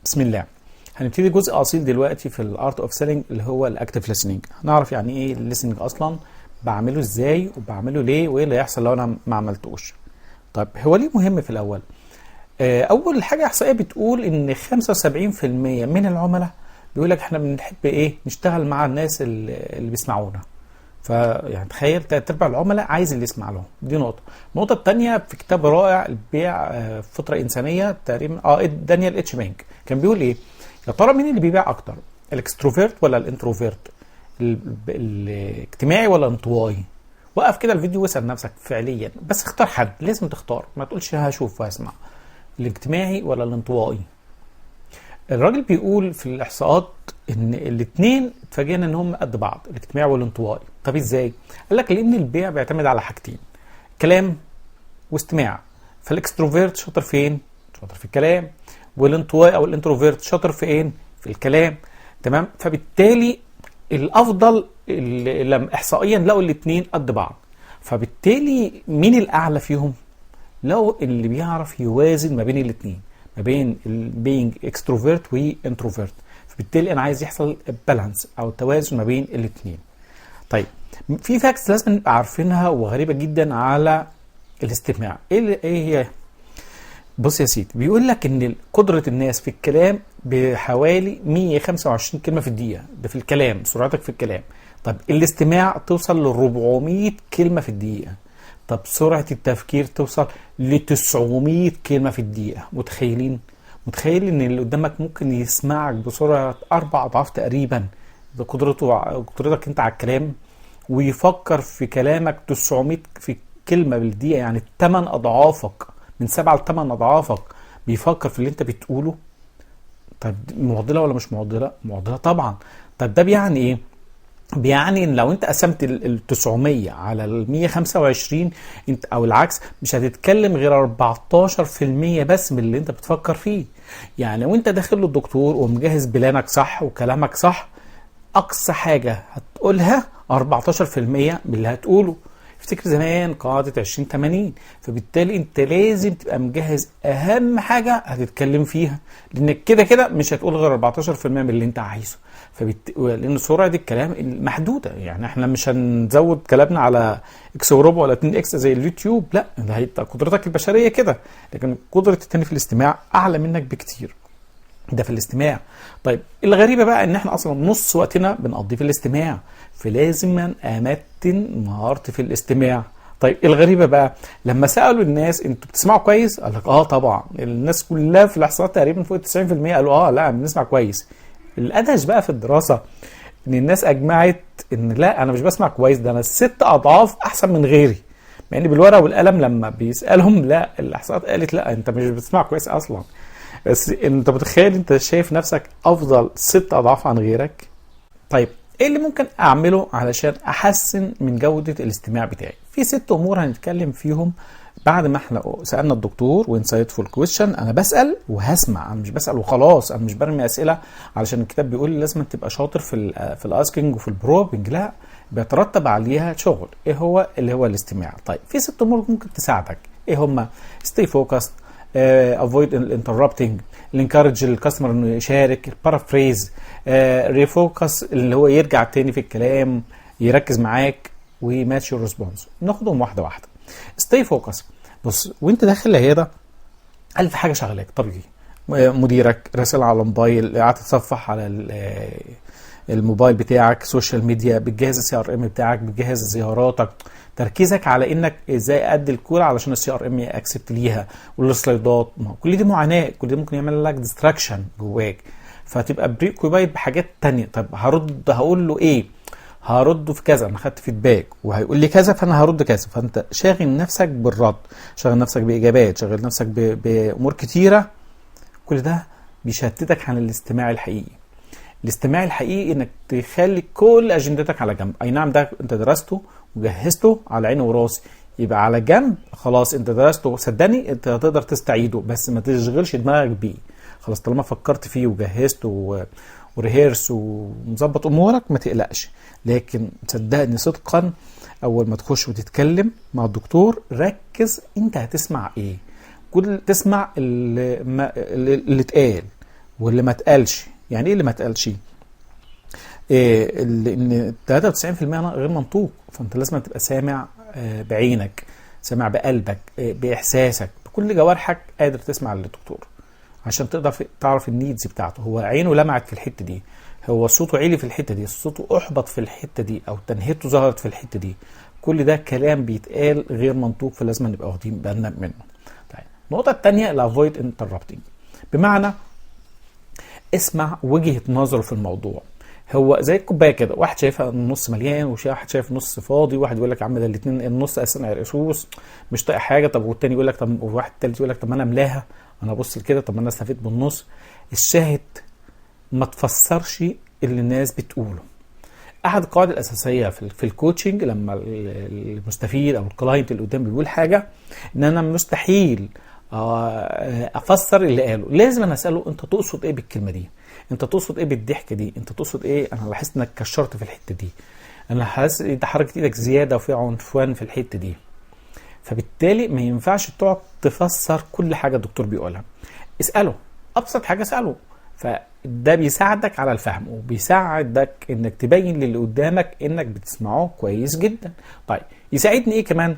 بسم الله. هنبتدي جزء اصيل دلوقتي في الارت اوف سيلينج اللي هو الاكتيف ليسننج. هنعرف يعني ايه الليسننج اصلا، بعمله ازاي وبعمله ليه وايه اللي هيحصل لو انا ما عملتوش. طيب هو ليه مهم في الاول؟ اول حاجه احصائيه بتقول ان 75% من العملاء بيقول لك احنا بنحب نشتغل مع الناس اللي بيسمعونا. فيعني تخيل 3/4 العملاء عايز اللي يسمع لهم. دي نقطه. النقطه الثانيه في كتاب رائع البيع فطره انسانيه تقريبا دانيال اتش بانك كان بيقول ايه؟ يا ترى مين اللي بيبيع اكتر؟ الاكستروفيرت ولا الانتروفيرت؟ الاجتماعي ولا الانطوائي؟ وقف كده الفيديو واسال نفسك فعليا، بس اختار حد، لازم تختار، ما تقولش هشوف وهسمع. الاجتماعي ولا الانطوائي؟ الراجل بيقول في الاحصاءات ان الاثنين اتفاجئنا ان هم قد بعض، الاجتماعي والانطوائي. طب ازاي؟ قال لك لان البيع بيعتمد على حاجتين، كلام واستماع. فالاكستروفيرت شاطر فين؟ شاطر في الكلام. والانطوائي او الانتروفيرت شاطر فين؟ في الكلام. تمام. فبالتالي الافضل لما احصائيا لقوا الاثنين قد بعض، فبالتالي مين الاعلى فيهم؟ لو اللي بيعرف يوازن ما بين الاثنين، ما بين البينج اكستروفيرت وانتروفيرت. فبالتالي انا عايز يحصل بالانس او توازن ما بين الاثنين. طيب في فاكتس لازم نبقى عارفينها وغريبه جدا على الاستماع. ايه هي؟ بص يا سيدي، بيقول لك ان قدره الناس في الكلام بحوالي 125 كلمه في الدقيقه، ده في الكلام، سرعتك في الكلام. طب الاستماع توصل ل 400 كلمه في الدقيقه. طب سرعه التفكير توصل ل 900 كلمه في الدقيقه. متخيل ان اللي قدامك ممكن يسمعك بسرعه 4 أضعاف تقريبا ده قدرتك انت على الكلام، ويفكر في كلامك 900 في كلمه بالدقيقه، يعني 8 اضعافك، من 7 ل 8 اضعافك بيفكر في اللي انت بتقوله. طب معضله ولا مش معضله؟ معضله طبعا. طب ده بيعني ايه؟ بيعني ان لو انت قسمت ال 900 على ال 125 انت او العكس، مش هتتكلم غير 14% بس من اللي انت بتفكر فيه. يعني لو انت داخل للدكتور ومجهز بلانك صح وكلامك صح، اقصى حاجه هتقولها 14% من اللي هتقوله. افتكر زمان قاعدة 20-80. فبالتالي انت لازم تبقى مجهز اهم حاجة هتتكلم فيها، لانك كده مش هتقول غير 14% من اللي انت عايزه. لان سرعة الكلام محدودة، يعني احنا مش هنزود كلامنا على اكس وربع ولا 2 اكس زي اليوتيوب، لا، ده هيبقى قدرتك البشرية كده، لكن قدرة التاني في الاستماع اعلى منك بكتير. ده في الاستماع. طيب الغريبة بقى ان احنا اصلا نص وقتنا بنقضيه في الاستماع، فلازم امتن مهارتي في الاستماع. طيب الغريبة بقى لما سألوا الناس انتوا بتسمعوا كويس؟ قال لك طبعا. الناس كلها في الاحصاءات تقريبا فوق 90% قالوا لا بنسمع كويس. الادهش بقى في الدراسة ان الناس اجمعت ان لا، انا مش بسمع كويس، ده انا 6 أضعاف احسن من غيري. مع ان بالورقة والقلم لما بيسألهم لا، الاحصاءات قالت لا، انت مش بتسمع كويس اصلا. بس انت متخيل انت شايف نفسك افضل 6 أضعاف عن غيرك. طيب ايه اللي ممكن اعمله علشان احسن من جودة الاستماع بتاعي؟ في 6 امور هنتكلم فيهم بعد ما احنا سألنا الدكتور وانسايتفول كويشن. انا بسأل وهسمع، انا مش بسأل وخلاص، انا مش برمي اسئلة علشان الكتاب بيقول لازم تبقى شاطر في الاسكينج وفي البروبنج، لا، بيترتب عليها شغل. ايه هو اللي هو الاستماع؟ طيب في 6 امور ممكن تساعدك. ايه هما؟ stay focused، avoid interrupting، encourage الكاستمر انه يشارك، البارافريز، ريفوكس اللي هو يرجع تاني في الكلام يركز معاك، وماتش الريسبونس. ناخدهم واحده واحده. stay focused. بص، وانت داخل العياده 1000 حاجه شغلاك طبيعي، مديرك راسل على الموبايل، قاعد تتصفح على الموبايل بتاعك، سوشيال ميديا، بتجهز الCRM بتاعك، بتجهز زياراتك، تركيزك على انك ازاي ادي الكول علشان الCRM يأكسبت ليها، والسلايدات. كل دي معاناه، كل دي ممكن يعمل لك ديستراكشن جواك، فتبقى بريكوبايد بحاجات تانية. طب هقول له ايه؟ هرد في كذا، انا خدت فيدباك وهيقول لي كذا فانا هرد كذا. فانت شاغل نفسك بالرد، شاغل نفسك باجابات، شاغل نفسك بامور كتيره. كل ده بيشتتك عن الاستماع الحقيقي. الاستماع الحقيقي انك تخلي كل اجندتك على جنب. اي نعم، ده انت درسته وجهزته على عيني وراسي، يبقى على جنب. خلاص انت درسته، صدقني انت هتقدر تستعيده، بس ما تشغلش دماغك بيه. خلاص طالما فكرت فيه وجهزته وريهيرس ومظبط امورك، ما تقلقش. لكن صدقني صدقا، اول ما تخش وتتكلم مع الدكتور ركز انت هتسمع ايه. كل تسمع اللي اتقال، واللي ما اتقالش. يعني ايه اللي ما اتقالش؟ ان 93% غير منطوق، فانت لازم تبقى سامع بعينك، سامع بقلبك، باحساسك، بكل جوارحك، قادر تسمع للدكتور عشان تقدر تعرف النيدز بتاعته. هو عينه لمعت في الحته دي، هو صوته عالي في الحته دي، صوته احبط في الحته دي، او تنهيته ظهرت في الحته دي. كل ده كلام بيتقال غير منطوق، فلازم نبقى واخدين بالنا منه. طيب النقطه الثانيه الافويد انتربتنج، بمعنى اسمع وجهه نظره في الموضوع. هو زي الكوبايه كده، واحد شايفها النص مليان وواحد شايف النص فاضي، واحد يقول لك يا عم ده الاثنين النص اساسا عرقسوس مش طايق حاجه، طب والتاني يقول لك طب، وواحد تالت يقول لك طب ما انا املاها، انا ابص كده، طب ما انا استفيد بالنص. الشاهد ما تفسرش اللي الناس بتقوله. احد القواعد الاساسيه في الكوتشنج لما المستفيد او الكلاينت اللي قدام بيقول حاجه، ان انا مستحيل افسر اللي قاله. لازم انا اساله انت تقصد ايه بالكلمه دي؟ انت تقصد ايه بالضحكه دي؟ انت تقصد ايه؟ انا لاحظت انك كشرت في الحته دي، انا حاسس انت حركه ايدك زياده وفي عنفوان في الحته دي. فبالتالي ما ينفعش تقعد تفسر كل حاجه الدكتور بيقولها. اساله، ابسط حاجه اساله، فده بيساعدك على الفهم، وبيساعدك انك تبين للي قدامك انك بتسمعه كويس جدا. طيب يساعدني ايه كمان؟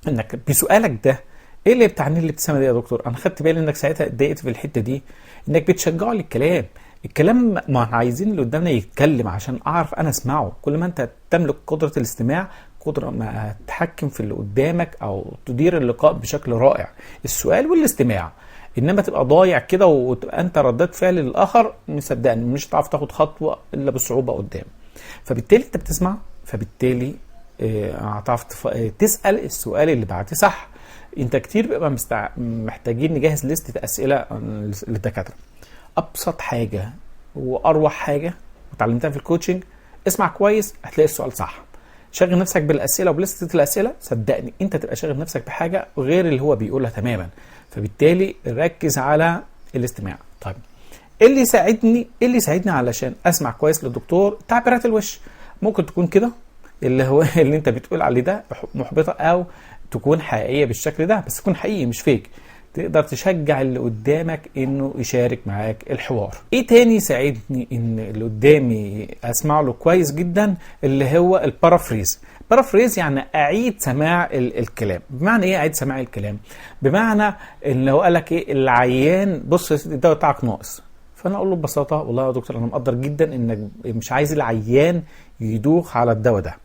انك بسؤالك ده، ايه اللي بتعني الابتسامه دي يا دكتور؟ انا خدت بالي انك ساعتها اتضايقت في الحته دي، انك بتشجعه للكلام. الكلام ما احنا عايزين اللي قدامنا يتكلم عشان اعرف انا اسمعه. كل ما انت تملك قدره الاستماع، قدره ما تتحكم في اللي قدامك او تدير اللقاء بشكل رائع. السؤال والاستماع. انما تبقى ضايع كده وتبقى انت ردات فعل للاخر، مصدقني مش هتعرف تاخد خطوه الا بصعوبه قدام. فبالتالي انت بتسمع، فبالتالي هتعرف تسال السؤال اللي بعده صح. انت كتير بيبقى محتاجين نجهز لستة اسئله للدكاتره. ابسط حاجه واروح حاجه اتعلمتها في الكوتشنج، اسمع كويس هتلاقي السؤال صح. شغل نفسك بالاسئله وبلستة الاسئله، صدقني انت تبقى شاغل نفسك بحاجه غير اللي هو بيقولها تماما. فبالتالي ركز على الاستماع. طيب ايه اللي يساعدني علشان اسمع كويس للدكتور؟ تعبيرات الوش. ممكن تكون كده اللي هو اللي انت بتقول عليه ده محبطه، او تكون حقيقيه بالشكل ده، بس تكون حقيقي مش فيك. تقدر تشجع اللي قدامك انه يشارك معاك الحوار. ايه تاني يساعدني ان اللي قدامي اسمع له كويس جدا؟ اللي هو البارافريز. بارافريز يعني اعيد سماع الكلام. بمعنى ايه اعيد سماع الكلام؟ بمعنى ان هو قال لك ايه، العيان بص يا سيدي الدواء بتاعك ناقص، فانا اقول له ببساطه والله يا دكتور انا مقدر جدا انك مش عايز العيان يدوخ على الدواء ده،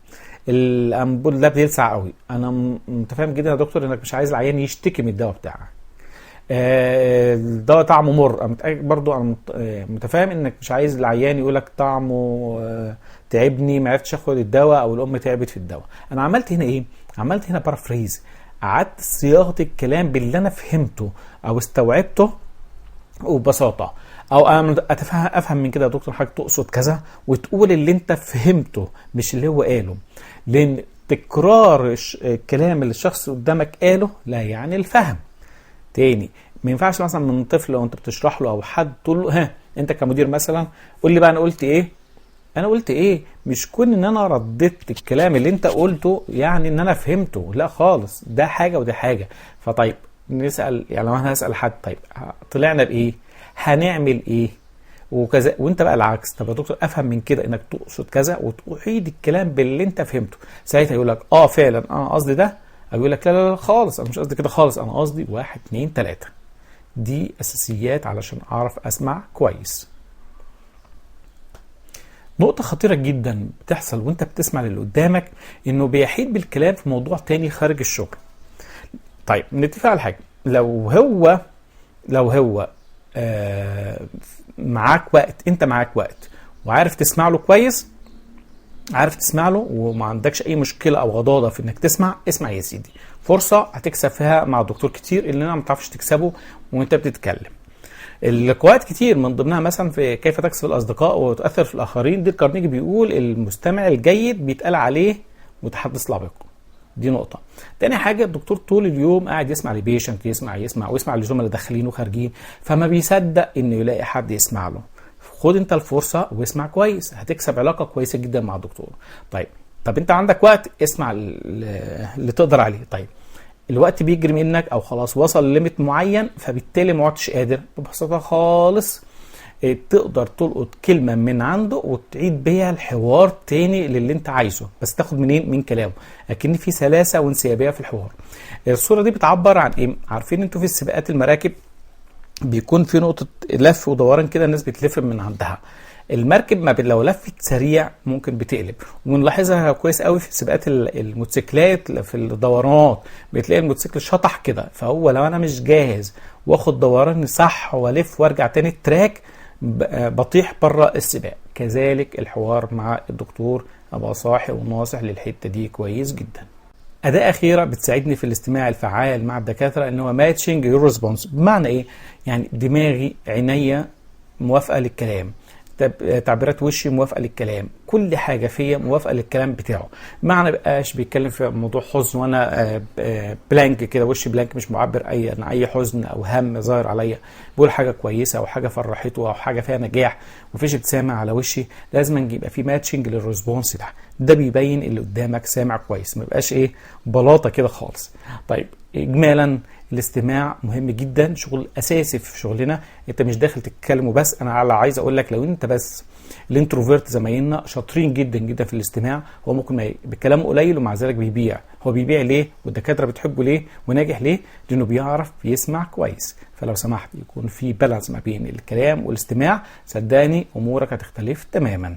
الامبول ده بيلسع قوي، انا متفاهم جدا يا دكتور انك مش عايز العيان يشتكي من الدواء بتاعك، الدواء طعمه مر، انا برضو انا متفاهم انك مش عايز العيان يقولك طعمه تعبني ما عرفتش اخد الدواء، او الام تعبت في الدواء. انا عملت هنا ايه؟ عملت هنا بارافريز، قعدت صياغه الكلام باللي انا فهمته او استوعبته وببساطه. او انا افهم من كده يا دكتور حضرتك تقصد كذا، وتقول اللي انت فهمته مش اللي هو قاله. لان تكرار الكلام اللي الشخص قدامك قاله لا يعني الفهم. تاني ما ينفعش مثلا من طفل وانت بتشرح له او حد تقول له ها انت كمدير مثلا قول لي بقى انا قلت ايه، انا قلت ايه، مش كون ان انا رديت الكلام اللي انت قلته يعني ان انا فهمته، لا خالص، ده حاجه وده حاجه. فطيب نسال، يعني لو انا هسال حد طيب طلعنا بايه، هنعمل ايه وكذا، وانت بقى العكس، طب يا دكتور افهم من كده انك تقصد كذا، وتعيد الكلام باللي انت فهمته. ساعتها يقول لك فعلا انا قصدي ده، او يقول لك لا خالص انا مش قصدي كده خالص، انا قصدي 1 2 3. دي اساسيات علشان اعرف اسمع كويس. نقطة خطيرة جدا بتحصل وانت بتسمع للي قدامك، انه بيحيد بالكلام في موضوع تاني خارج الشغل. طيب نتفق على حاجة، لو هو معاك وقت، انت معاك وقت وعارف تسمع له كويس، عارف تسمع له وما عندكش اي مشكله او غضاضه في انك تسمع، اسمع يا سيدي. فرصه هتكسب فيها مع الدكتور كتير اللي انا ما تعرفش تكسبه وانت بتتكلم. القواعد كتير من ضمنها مثلا في كيف تكسب الاصدقاء وتؤثر في الاخرين، دي كارنيجي بيقول المستمع الجيد بيتقال عليه متحدث لبق. دي نقطه. تاني حاجه، الدكتور طول اليوم قاعد يسمع لبيشنت، يسمع ويسمع لزملاء داخلين وخارجين، فما بيصدق انه يلاقي حد يسمع له. خد انت الفرصه واسمع كويس، هتكسب علاقه كويسه جدا مع الدكتور. طب انت عندك وقت، اسمع اللي تقدر عليه. طيب الوقت بيجري منك او خلاص وصل ليميت معين، فبالتالي ما عدتش قادر، ببساطه خالص تقدر تلقط كلمة من عنده وتعيد بيها الحوار تاني للي انت عايزه، بس تاخد منين؟ من كلامه، لكن في سلاسة وانسيابية في الحوار. الصورة دي بتعبر عن ايه؟ عارفين انتوا في سباقات المراكب بيكون في نقطة لف ودوران كده الناس بتلف من عندها. المركب ما لو لفت سريع ممكن بتقلب، ونلاحظها كويس قوي في سباقات الموتوسيكلات في الدورانات، بتلاقي الموتوسيكل شطح كده، فهو لو انا مش جاهز واخد دوران صح والف وارجع تاني التراك بطيح بره السباق. كذلك الحوار مع الدكتور ابقى صاحي وناصح للحته دي كويس جدا. أداة أخيرة بتساعدني في الاستماع الفعال مع الدكاترة إن هو ماتشنج يور ريسبونس. بمعنى إيه؟ يعني دماغي عينيا موافقة للكلام، تعبيرات وشي موافقة للكلام، كل حاجة فيا موافقة للكلام بتاعه. معنى بقاش بيتكلم في موضوع حزن وأنا بلانك كده، وشي بلانك مش معبر عن أي حزن أو هم ظاهر عليا. بقول حاجة كويسة أو حاجة فرحته أو حاجة فيها نجاح ومفيش ابتسامة على وشي، لازم يبقى في ماتشنج للريسبونس ده بيبين اللي قدامك سامع كويس، ما يبقاش ايه بلاطه كده خالص. طيب اجمالا الاستماع مهم جدا، شغل اساسي في شغلنا. انت مش داخل تتكلم وبس، انا عايز اقول لك لو انت بس الانتروفيرت زمايلنا شاطرين جدا جدا في الاستماع، هو ممكن بكلامه قليل ومع ذلك بيبيع. هو بيبيع ليه؟ والدكاتره بتحبه ليه؟ وناجح ليه؟ لانه بيعرف يسمع كويس. فلو سمحت يكون في بالانس ما بين الكلام والاستماع، صدقني امورك هتختلف تماما.